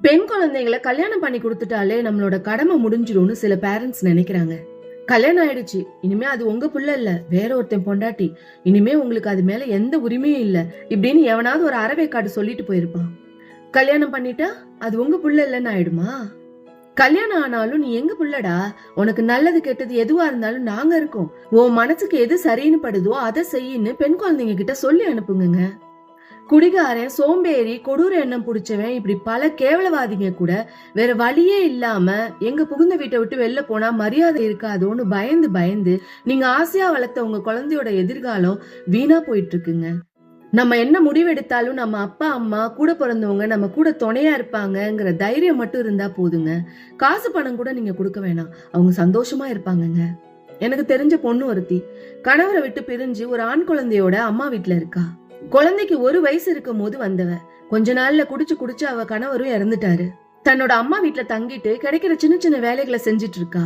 பெண் குழந்தைகளை கல்யாணம் பண்ணி கொடுத்துட்டாலே நம்மளோட கடமை முடிஞ்சிரும்னு சில பேரண்ட்ஸ் நினைக்கிறாங்க. கல்யாணம் ஆயிடுச்சு, இனிமே அது உங்க புள்ள இல்ல, வேற ஒருத்தன் பொண்டாட்டி, இனிமே உங்களுக்கு அது மேல எந்த உரிமையும் இல்ல இப்படின்னு எவனாவது ஒரு அறவேக்காடு சொல்லிட்டு போயிருப்பான். கல்யாணம் பண்ணிட்டா அது உங்க புள்ள இல்லைன்னு ஆயிடுமா? கல்யாணம் ஆனாலும் நீ எங்க புள்ளடா, உனக்கு நல்லது கெட்டது எதுவா இருந்தாலும் நாங்க இருக்கோம், உன் மனசுக்கு எது சரின்னு படுதோ அதை செய்யின்னு பெண் குழந்தைங்க கிட்ட சொல்லி அனுப்புங்க. குடிகாரன், சோம்பேறி, கொடூர எண்ணம் பிடிச்சவன் இப்படி பல கேவலவாதிங்க கூட வேற வழியே இல்லாம எங்க புகுந்த வீட்டை விட்டு வெளில போனா மரியாதை இருக்காதோன்னு பயந்து பயந்து நீங்க ஆசையா வளர்த்த உங்க குழந்தையோட எதிர்காலம் வீணா போயிட்டு இருக்குங்க. நம்ம என்ன முடிவெடுத்தாலும் நம்ம அப்பா அம்மா கூட பிறந்தவங்க நம்ம கூட துணையா இருப்பாங்கங்கிற தைரியம் மட்டும் இருந்தா போதுங்க. காசு பணம் கூட நீங்க கொடுக்க வேணாம், அவங்க சந்தோஷமா இருப்பாங்கங்க. எனக்கு தெரிஞ்ச பொண்ணு ஒருத்தி கணவரை விட்டு பிரிஞ்சு ஒரு ஆண் குழந்தையோட அம்மா வீட்டுல இருக்கா. குழந்தைக்கு 1 வயசு இருக்கும் போது வந்தவ கொஞ்ச நாள்ல குடிச்சு அவ கணவரும் இறந்துட்டாரு. தன்னோட அம்மா வீட்டுல தங்கிட்டு கிடைக்கிற சின்ன சின்ன வேலைகளை செஞ்சிட்டு இருக்கா.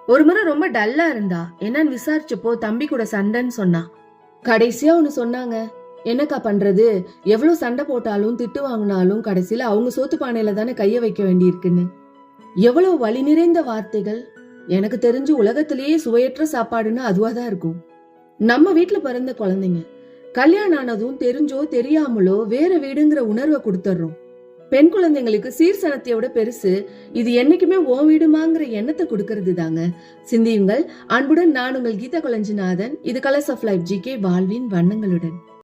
ஒரு முறை ரொம்ப டல்லா இருந்தா, என்னன்னு விசாரிச்சப்போ தம்பி கூட சண்டைன்னு சொன்னா. கடைசியா ஒண்ணு சொன்னாங்க, என்னக்கா பண்றது, எவ்வளவு சண்டை போட்டாலும் திட்டு வாங்கினாலும் கடைசியில அவங்க சோத்து பானையில தானே கைய வைக்க வேண்டி இருக்குன்னு. எவ்வளவு வலி நிறைந்த வார்த்தைகள். எனக்கு தெரிஞ்சு உலகத்திலேயே சுவையற்ற சாப்பாடுன்னு அதுவாதான் இருக்கும். நம்ம வீட்டுல பிறந்த குழந்தைங்க கல்யாணம் ஆனதும் தெரிஞ்சோ தெரியாமலோ வேற வீடுங்கிற உணர்வை கொடுத்துடுறோம். பெண் குழந்தைங்களுக்கு சீர்சனத்தையோட பெருசு இது என்னைக்குமே ஓ வீடுமாங்கிற எண்ணத்தை கொடுக்கறது தாங்க. சிந்தியுங்கள். அன்புடன் நான் உங்கள் கீதா கொளஞ்சிநாதன். இது கலர்ஸ் ஆஃப் லைஃப் ஜிகே, வாழ்வின் வண்ணங்களுடன்.